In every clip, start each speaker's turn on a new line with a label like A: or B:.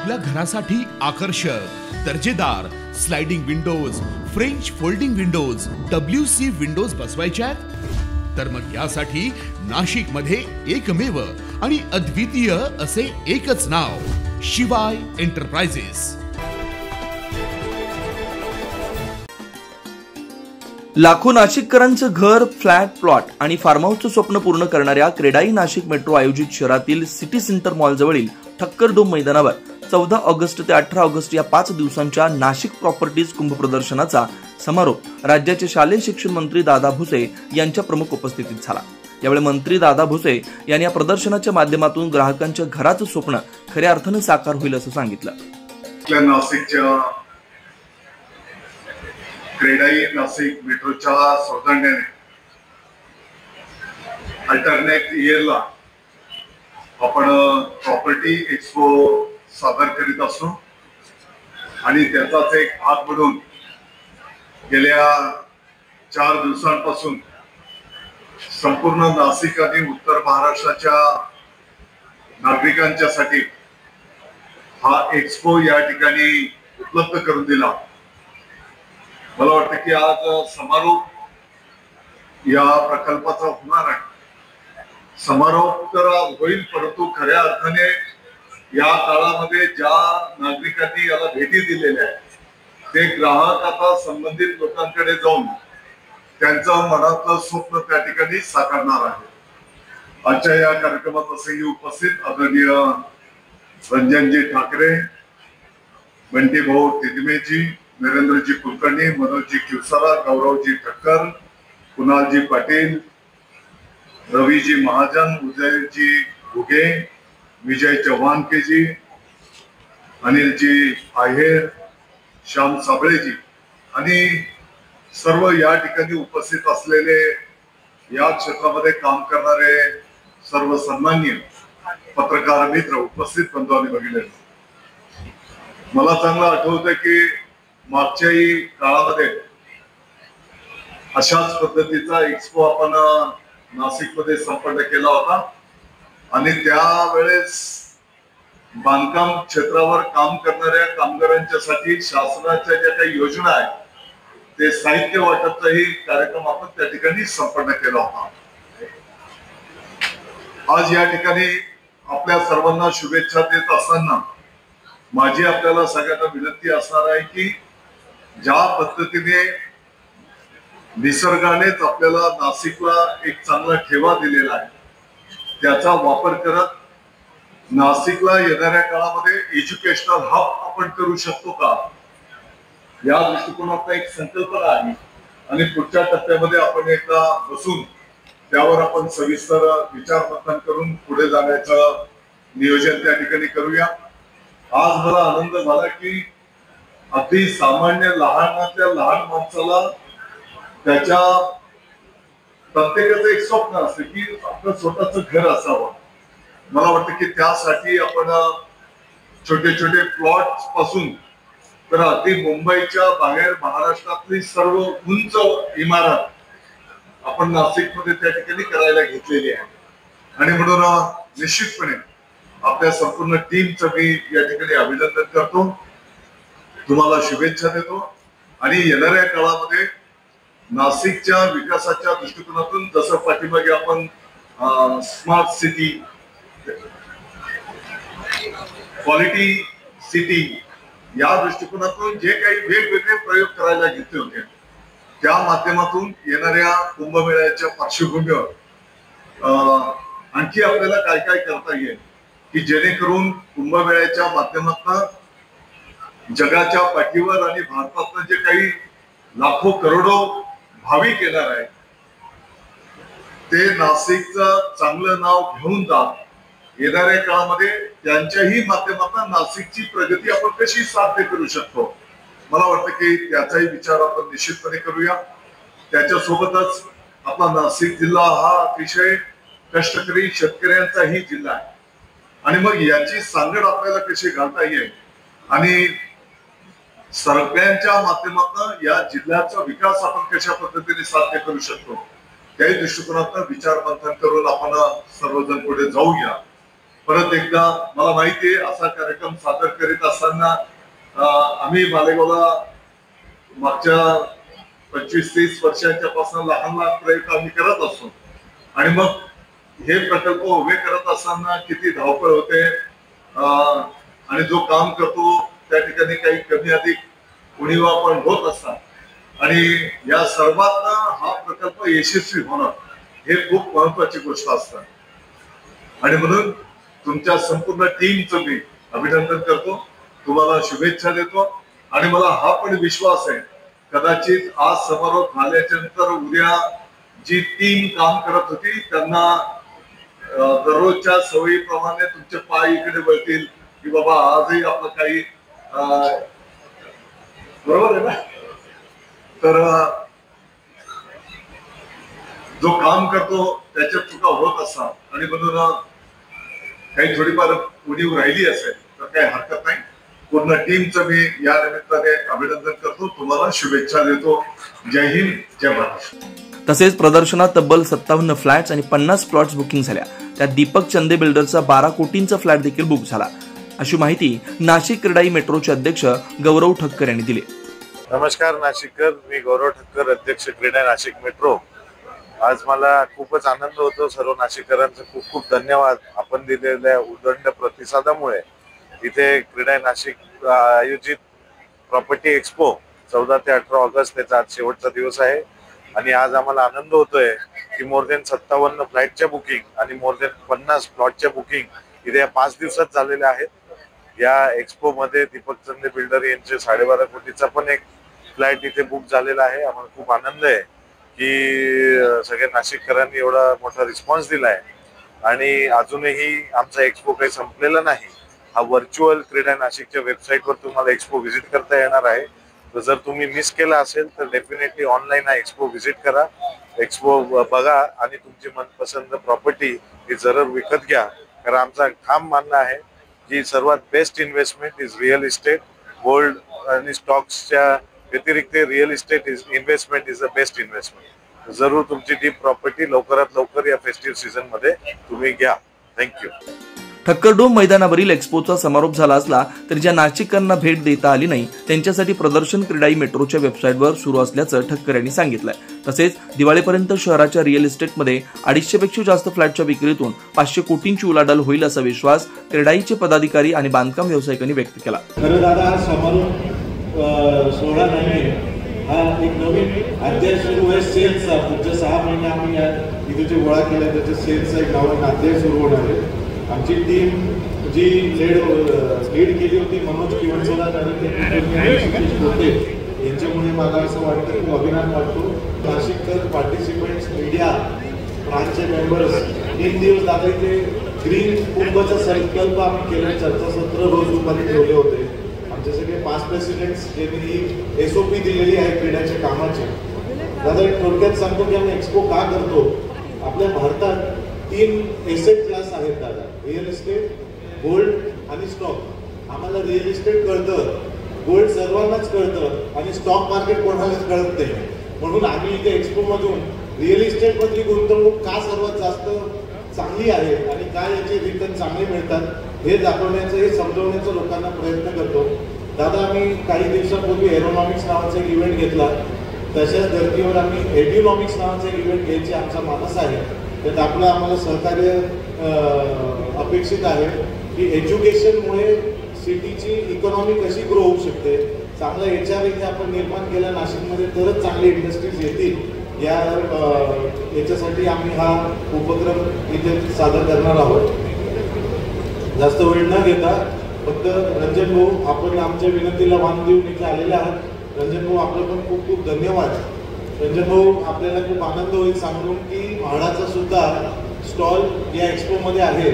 A: आपल्या घरासाठी आकर्षक दर्जेदार sliding windows, French folding windows, WC windows बसवायच्यात? तर मग यासाठी नाशिक मध्ये एकमेव आणि अद्वितीय असे एकच नाव, शिवाय एंटरप्राइजेस.
B: लाखो नाशिककरांचं घर, फ्लॅट, प्लॉट आणि फार्म हाऊसचं स्वप्न पूर्ण करणाऱ्या क्रेडाई नाशिक मेट्रो आयोजित शहरातील सिटी सेंटर मॉल जवळील ठक्कर डोम मैदानावर 14 ऑगस्ट ते 18 ऑगस्ट या 5 दिवसांच्या नाशिक प्रॉपर्टीज कुंभ प्रदर्शनाचा समारोप राज्याचे शालेय शिक्षण मंत्री दादा भुसे यांच्या प्रमुख उपस्थितीत झाला. यावेळी मंत्री दादा भुसे यांनी या प्रदर्शनाच्या माध्यमातून ग्राहकांच्या घराचं स्वप्न खऱ्या अर्थानं साकार होईल असं सांगितलं.
C: क्रेडाई नाशिक मेट्रोच्या सौजन्याने अल्टरनेट इयरला आपण प्रॉपर्टी एक्सपो सादर करीत असतो आणि त्याचाच एक भाग म्हणून गेल्या 4 दिवसांपासून संपूर्ण नाशिक आणि उत्तर महाराष्ट्राच्या नागरिकांच्यासाठी हा एक्सपो या ठिकाणी उपलब्ध करून दिला. मला वाटतं की आज समारोप या प्रकल्पाचा होणार आहे. समारोप तर होईल, परंतु खऱ्या अर्थाने या काळामध्ये ज्या नागरिकांनी याला भेटी दिलेल्या आहेत ते ग्राहक आता संबंधित लोकांकडे जाऊन त्यांचं मनातलं स्वप्न त्या ठिकाणी साकारणार आहे. आजच्या या कार्यक्रमात असंही उपस्थित आदरणीय रंजनजी ठाकरे, बंटी भाऊ तिदमेजी, नरेंद्रजी कुलकर्णी, मनोजजी किवसारा, गौरवजी ठक्कर, कुणालजी पाटील, रवीजी महाजन, उदयजी घुगे, विजय चव्हाण केजी, अनिलजी आहेर, श्याम साबळेजी आणि सर्व या ठिकाणी उपस्थित असलेले या क्षेत्रामध्ये काम करणारे सर्व सन्माननीय पत्रकार मित्र, उपस्थित बंधू आणि भगिनी, मला चांगलं आठवतं की मागच्याही काळामध्ये अशाच पद्धतीचा एक्सपो आपण नाशिकमध्ये संपन्न केला होता आणि त्यावेळेस बांधकाम क्षेत्रावर काम करणाऱ्या कामगारांच्यासाठी शासनाच्या ज्या काही योजना आहेत ते साहित्य वाटपचाही कार्यक्रम आपण त्या ठिकाणी संपन्न केला होता. आज या ठिकाणी आपल्या सर्वांना शुभेच्छा देत असताना माझी आपल्याला सगळ्यांना विनंती असणार आहे की ज्या पद्धतीने निसर्गानेच आपल्याला नाशिकला एक चांगला ठेवा दिलेला आहे त्याचा वापर करत नाशिकला येणाऱ्या काळामध्ये एज्युकेशनल हब आपण करू शकतो का, या दृष्टिकोनाचा एक संकल्पना आहे आणि पुढच्या टप्प्यामध्ये आपण एकदा बसून त्यावर आपण सविस्तर विचारमंथन करून पुढे जाण्याचं नियोजन त्या ठिकाणी करूया. आज मला आनंद झाला की अगदी सामान्य लहानातल्या लहान माणसाला त्याच्या प्रत्येकाचं एक स्वप्न असतं की आपलं स्वतःचं घर असावं. मला वाटतं की त्यासाठी आपण छोटे छोटे प्लॉट पासून तर अगदी मुंबईच्या बाहेर महाराष्ट्रातली सर्व उंच इमारत आपण नाशिकमध्ये त्या ठिकाणी करायला घेतलेली आहे आणि म्हणून निश्चितपणे आपल्या संपूर्ण टीमचं मी या ठिकाणी अभिनंदन करतो, तुम्हाला शुभेच्छा देतो आणि येणाऱ्या काळामध्ये नाशिकच्या विकासाच्या दृष्टिकोनातून जसं पाठीमागे आपण स्मार्ट सिटी, क्वालिटी सिटी या दृष्टिकोनातून जे काही वेगवेगळे प्रयोग करायला घेतले होते त्या माध्यमातून येणाऱ्या कुंभमेळ्याच्या पार्श्वभूमीवर आणखी आपल्याला काय काय करता येईल की जेणेकरून कुंभमेळ्याच्या माध्यमातून जगाच्या पाठीवर आणि भारतातलं जे काही लाखो करोडो भाविक येणार आहे ते नाशिकचं चांगलं नाव घेऊन जात येणाऱ्या काळामध्ये त्यांच्याही माध्यमातून नाशिकची प्रगती आपण कशी साध्य करू शकतो, मला वाटतं की त्याचाही विचार आपण निश्चितपणे करूया. त्याच्यासोबतच आपला नाशिक जिल्हा हा अतिशय कष्टकरी शेतकऱ्यांचाही जिल्हा आहे आणि मग याची सांगड आपल्याला कशी घालता येईल आणि सगळ्यांच्या माध्यमातून या जिल्ह्याचा विकास आपण कशा पद्धतीने साध्य करू शकतो त्याही दृष्टिकोनातून विचार मंथन करून आपण सर्वजण पुढे जाऊया. परत एकदा मला माहिती आहे असा कार्यक्रम सादर करीत असताना आम्ही मालेगावला मागच्या 25-30 वर्षाच्या पासून लहान लहान प्रयोग आम्ही करत असतो आणि मग हे प्रकल्प उभे करत असताना किती धावपळ होते आणि जो काम करतो त्या ठिकाणी काही कमी अधिक उणीवा पण होत असतात आणि या सर्वांना हा प्रकल्प यशस्वी होणं हे खूप महत्वाची गोष्ट असतात आणि म्हणून तुमच्या संपूर्ण टीमचं मी अभिनंदन करतो, तुम्हाला शुभेच्छा देतो आणि मला हा पण विश्वास आहे कदाचित आज समारोप झाल्याच्या नंतर उद्या जी टीम काम करत होती त्यांना दररोजच्या सवयीप्रमाणे तुमचे पाय इकडे वळतील की बाबा आजही आपलं काही बरोबर आहे ना. तर जो काम करतो त्याच्यात चुका होत असतात आणि म्हणून काही थोडीफार उणीव राहिली असेल तर काही हरकत नाही. पूर्ण टीमचं मी या निमित्ताने अभिनंदन करतो, तुम्हाला शुभेच्छा देतो. जय हिंद, जय महाराष्ट्र.
B: तसेच प्रदर्शनात तब्बल 57 फ्लॅट्स आणि 50 प्लॉट्स बुकिंग झाल्या. त्यात दीपक चंदे बिल्डरचा 12 कोटींचा फ्लॅट देखील बुक झाला, अशी माहिती नाशिक क्रेडाई मेट्रोचे अध्यक्ष गौरव ठक्कर यांनी दिली.
D: नमस्कार नाशिककर, मी गौरव ठक्कर, अध्यक्ष क्रेडाई नाशिक मेट्रो. आज मला खूपच आनंद होतो. सर्व नाशिककरांचे खूप खूप धन्यवाद. आपण दिलेल्या उदंड प्रतिसादामुळे इथे क्रेडाई नाशिक आयोजित प्रॉपर्टी एक्सपो 14 ते 18 ऑगस्ट त्याचा आज शेवटचा दिवस आहे आणि आज आम्हाला आनंद होतोय की मोर देन 57 फ्लॅटच्या बुकिंग आणि मोर देन 50 प्लॉटच्या बुकिंग इथे या 5 दिवसात झालेल्या आहेत. या एक्सपो मध्ये दीपक चंदे बिल्डर यांचे 12.5 कोटीचा पण एक फ्लॅट इथे बुक झालेला आहे. आम्हाला खूप आनंद आहे की सगळ्या नाशिककरांनी एवढा मोठा रिस्पॉन्स दिलाय आणि अजूनही आमचा एक्सपो काही संपलेला नाही. हा व्हर्च्युअल क्रेडाई नाशिकच्या वेबसाईटवर तुम्हाला एक्सपो व्हिजिट करता येणार आहे. तर जर तुम्ही मिस केला असेल तर डेफिनेटली ऑनलाईन हा एक्सपो व्हिजिट करा, एक्सपो बघा आणि तुमची मनपसंत प्रॉपर्टी ही जरूर विकत घ्या. कारण आमचा ठाम मानणं आहे की सर्वात best investment is real estate. Gold आणि स्टॉक्सच्या व्यतिरिक्त real estate is investment is the best investment. जरूर तुमची ती प्रॉपर्टी लवकरात लवकर या फेस्टिव्ह सीझन मध्ये तुम्ही घ्या. थँक्यू.
B: ठक्करडोम मैदानावरील एक्स्पोचा समारोप झाला असला तरी ज्या नाशिककरांना भेट देता आली नाही त्यांच्यासाठी प्रदर्शन क्रेडाई मेट्रोच्या वेबसाईटवर सुरू असल्याचं ठक्कर यांनी सांगितलंय. तसेच दिवाळीपर्यंत शहराच्या रिअल इस्टेटमध्ये 250 पेक्षा जास्त फ्लॅटच्या विक्रीतून 500 कोटींची उलाढाल होईल असा विश्वास क्रेडाईचे पदाधिकारी आणि बांधकाम व्यावसायिकांनी व्यक्त केला.
E: खरं दादा, हा समारोप सोहळा नाही, हा एक नवीन अध्याय सुरू आहे सेल्सचा. पुढच्या 6 महिने आम्ही इथे जे गोळा केला त्याच्या सेल्सचा एक नवीन अध्याय सुरू होणार आहे. आमची टीम जी लीड केली होती मनोज किवणसोला होते यांच्यामुळे मला असं वाटतं की अभिमान वाटतो. नाशिककर, पार्टिसिपेंट्स, मीडिया, ब्रांचचे मेंबर्स 3 दिवस दादा इथे ग्रीन कुंभचा संकल्प आम्ही केला. चर्चासत्र रोज दुपारी ठेवले होते. आमचे सगळे 5 प्रेसिडेंट्स ज्यांनी SOP दिलेली आहे क्रीडाच्या कामाची. दादा थोडक्यात सांगतो की आम्ही एक्सपो का करतो. आपल्या भारतात 3 एसेट क्लास आहेत दादा, रिअल इस्टेट, गोल्ड आणि स्टॉक. आम्हाला रिअल इस्टेट कळतं, गोल्ड सर्वांनाच कळतं आणि स्टॉक मार्केट कोणालाच कळत नाही. म्हणून आम्ही इथे एक्सपो मधून रिअल इस्टेट मधली गुंतवणूक का सर्वात जास्त चांगली आहे आणि काय याचे रिटर्न चांगले मिळतात हे दाखवण्याचं, हे समजवण्याचा लोकांना प्रयत्न करतो. दादा आम्ही काही दिवसापूर्वी एरोनॉमिक्स नावाचा एक इव्हेंट घेतला. तशाच धर्तीवर आम्ही एड्युनॉमिक्स नावाचा एक इव्हेंट घ्यायची आमचा मानस आहे. त्यात आपलं आम्हाला सहकार्य अपेक्षित आहे की एज्युकेशनमुळे सिटीची इकॉनॉमी कशी ग्रो होऊ शकते, चांगला HR इथे आपण निर्माण केला नाशिकमध्ये तरच चांगले इंडस्ट्रीज येतील. याच्यासाठी आम्ही हा उपक्रम इथे सादर करणार आहोत. जास्त वेळ न घेता फक्त रंजन भाऊ, आपण आमच्या विनंतीला मान देऊन इथे आलेले आहात. रंजन भाऊ आपलं पण खूप खूप धन्यवाद. रंजन भाऊ, आपल्याला खूप आनंद होईल सांगून की म्हाडाचा सुद्धा स्टॉल या एक्सपोमध्ये आहे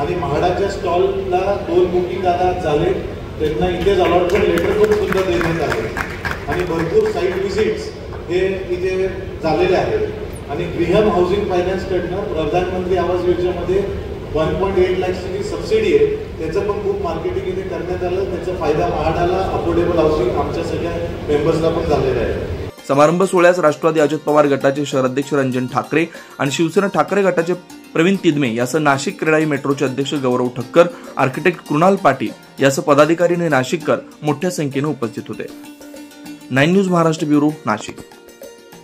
E: आणि म्हाडाच्या स्टॉलला 2 बुकिंग दादा झाले. त्यांना इथेच अलॉटमेंट लेटर पण सुद्धा देण्यात आले आणि भरपूर साईट व्हिजिट्स हे इथे झालेले आहेत. आणि गृहम हाऊसिंग फायनान्सकडनं प्रधानमंत्री आवास योजनेमध्ये 1.8 लाखची जी सबसिडी आहे त्याचं पण खूप मार्केटिंग इथे करण्यात आलं. त्याचा फायदा म्हाडाला, अफोर्डेबल हाऊसिंग आमच्या सगळ्या मेंबर्सला पण झालेला आहे.
B: समारंभ सोहळ्यास राष्ट्रवादी अजित पवार गटाचे शहराध्यक्ष रंजन ठाकरे आणि शिवसेना ठाकरे गटाचे प्रवीण तिदमे यासह नाशिक क्रेडाई मेट्रोचे अध्यक्ष गौरव ठक्कर, आर्किटेक्ट कृणाल पाटील यासह पदाधिकारी आणि नाशिककर मोठ्या संख्येने उपस्थित होते. 9 न्यूज महाराष्ट्र ब्युरो, नाशिक.